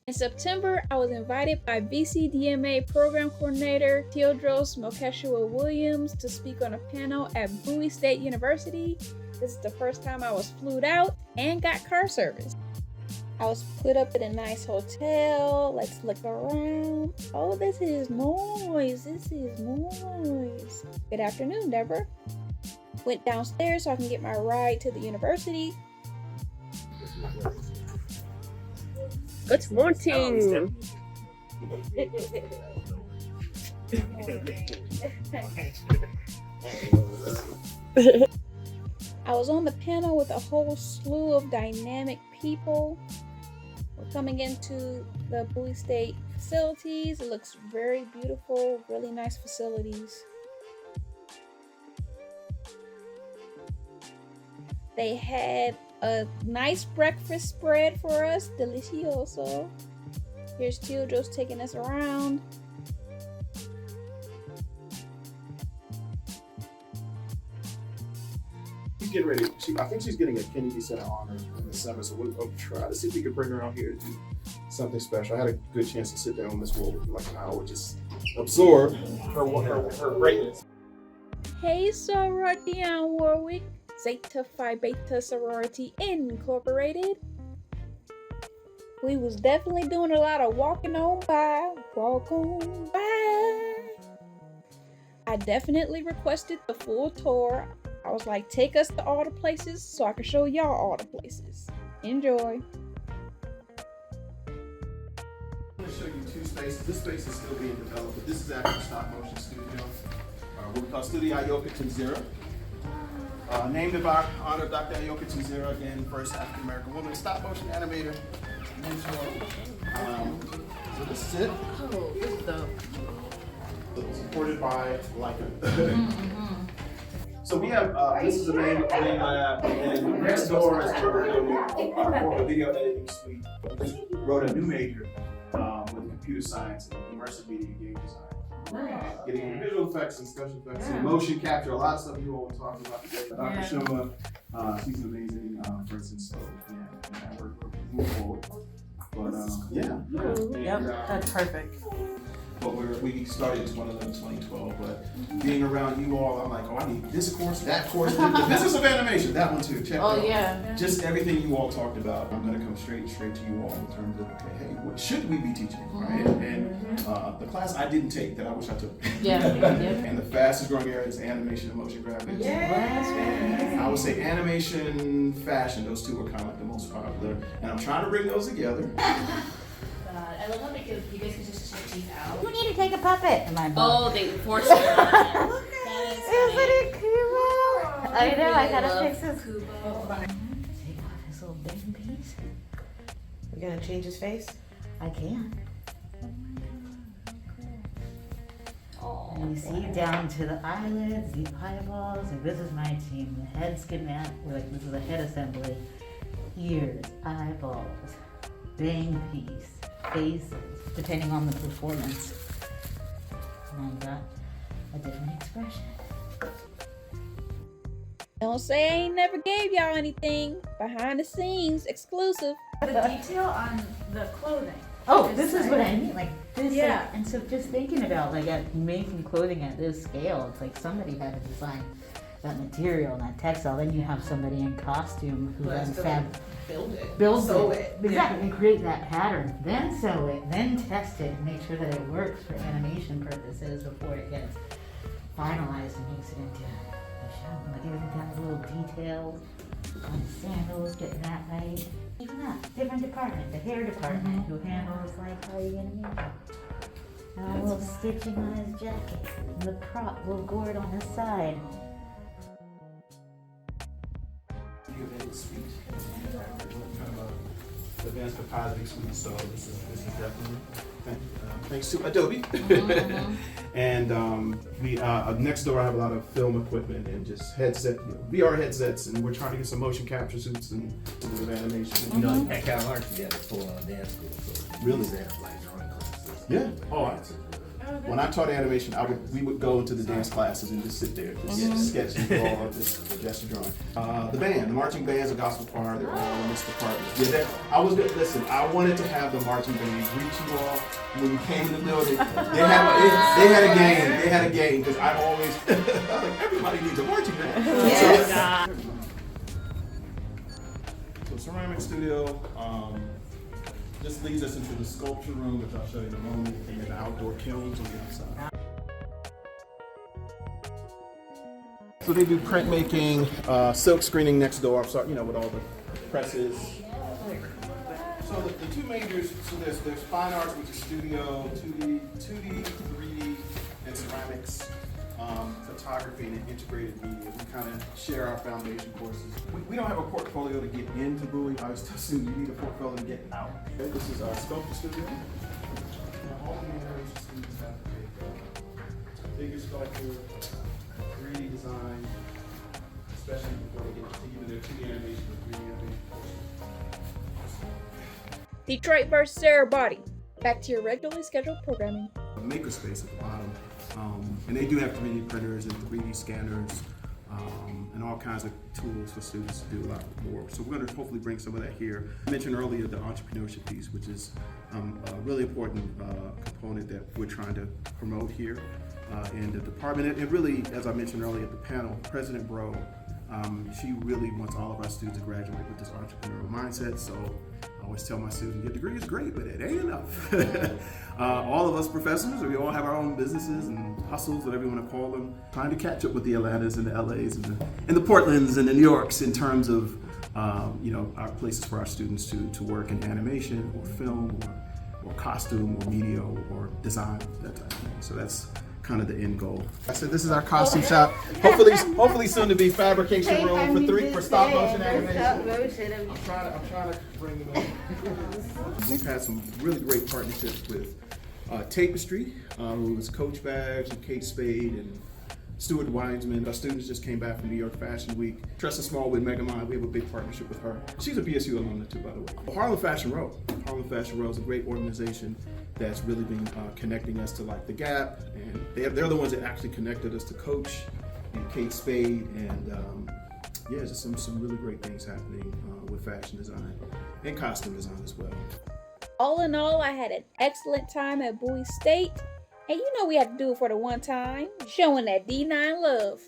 In September, I was invited by VCDMA program coordinator Teodros Mokeshua-Williams to speak on a panel at Bowie State University. This is the first time I was flued out and got car service. I was put up in a nice hotel. Let's look around. Oh, this is noise. Good afternoon, Deborah. Went downstairs so I can get my ride to the university. Good morning. I was on the panel with a whole slew of dynamic people. We're coming into the Bowie State facilities. It looks very beautiful, really nice facilities. They had a nice breakfast spread for us, delicioso. Here's Teodros taking us around. She's getting ready. I think she's getting a Kennedy Center honor in the summer, so we'll try to see if we can bring her out here to do something special. I had a good chance to sit down with Miss Wool for like an hour, just absorb her greatness. Hey, sorority and Warwick. Zeta Phi Beta Sorority Incorporated. We was definitely doing a lot of walking on by. I definitely requested the full tour. I was like, take us to all the places so I can show y'all all the places. Enjoy. I'm going to show you two spaces. This space is still being developed, but this is actually a stop motion studio. What we call Studio Ayoka Tunzera. Named in honor of Dr. Ayoka Tunzera, again, first African American woman stop motion animator. So this is it. Oh, this is dope. Supported by Leica. So we have, this is the main lab, and next door is where we're doing our video editing suite. We just wrote a new major with computer science and immersive media game design. Getting into visual effects and special effects and motion capture, a lot of stuff you all were talking about today. Dr. Shoma, she's an amazing person, so yeah, we're moving forward. But Yep, that's perfect. But we started 2012, but being around you all, I'm like, oh, I need this course, that course, the business of animation, that one too. Check it out. Yeah. Just everything you all talked about, I'm going to come straight to you all in terms of, okay, hey, what should we be teaching, right? And the class I didn't take that I wish I took. And the fastest growing area is animation and motion graphics. I would say animation, fashion, those two are kind of like the most popular. And I'm trying to bring those together. I love how because you guys can just check these out. You need to take a puppet in my book. Oh, they forced it. Isn't it cool? I know, I gotta fix this. Kubo. Take off his little bacon piece. You gonna change his face? I can. Oh, And you see down to the eyelids, the eyeballs, and this is my team. The head schematic, like this is the head assembly. Ears, eyeballs, bang piece, faces, depending on the performance. And I've got a different expression. Don't say I ain't never gave y'all anything. Behind the scenes, exclusive. the detail on the clothing. Oh, this is what I mean, like this. Yeah. Like, and so just thinking about like making clothing at this scale, it's like somebody had to design that material and that textile. Then you have somebody in costume who then builds it. Exactly, and create that pattern. Then sew it, then test it, and make sure that it works for animation purposes before it gets finalized and makes it into a show. Like even down to little details on the sandals, getting that right. Even that, different department, the hair department, who handles like how you gonna make it. And a little stitching on his jacket, and the prop, little gourd on his side. Suite. We're doing kind of a advanced compositing suite, so this is definitely thanks to Adobe. And we next door I have a lot of film equipment and just headset, VR headsets, and we're trying to get some motion capture suits and a little bit of animation. You know, at Cal Arts, you got a full dance school, so Really? they have like drawing classes. Yeah. Oh, When I taught animation, we would go into the dance classes and just sit there, just sketch and draw, just gesture drawing. The band, the marching band's a gospel choir. They're all in this department. Yeah, listen. I wanted to have the marching band greet you all when you came in the building. They had a game. They had a game because I always, I was like, everybody needs a marching band. Yes. So ceramic studio. This leads us into the sculpture room, which I'll show you in a moment, and then the outdoor kilns on the outside. So they do printmaking, silk screening next door, with all the presses. So the two majors, so there's fine arts, which is studio, 2D, 3D, and ceramics, photography, and integrated media. We kind of share our foundation courses. We don't have a portfolio to get into Bowie. I was telling students you need a portfolio to get out. Okay, this is our sculpture studio. All the areas students have to make figure sculpture, 3D design, especially before they get to even their 2D animation or 3D animation courses. Detroit versus everybody. Back to your regularly scheduled programming. A makerspace at the bottom. And they do have 3D printers and 3D scanners and all kinds of tools for students to do a lot more. So we're going to hopefully bring some of that here. I mentioned earlier the entrepreneurship piece, which is a really important component that we're trying to promote here in the department. And really, as I mentioned earlier at the panel, President Bro, she really wants all of our students to graduate with this entrepreneurial mindset. So I always tell my students, your degree is great, but it ain't enough. All of us professors, we all have our own businesses and hustles, whatever you want to call them, trying to catch up with the Atlantas and the LAs and the Portlands and the New Yorks in terms of our places for our students to work in animation or film or costume or media or design, that type of thing. So that's kind of the end goal. I said this is our costume shop. Hopefully soon to be fabrication room for stop motion animation. I'm trying to bring them in. We've had some really great partnerships with Tapestry, who was Coach Bags and Kate Spade and Stuart Weinsman. Our students just came back from New York Fashion Week. Tressa Smallwood, Megamind, we have a big partnership with her. She's a BSU alumna too, by the way. Harlem Fashion Row. Harlem Fashion Row is a great organization that's really been connecting us to like the Gap, and they're the ones that actually connected us to Coach and Kate Spade, and just some really great things happening with fashion design and costume design as well. All in all, I had an excellent time at Bowie State, and we had to do it for the one time, showing that D9 love.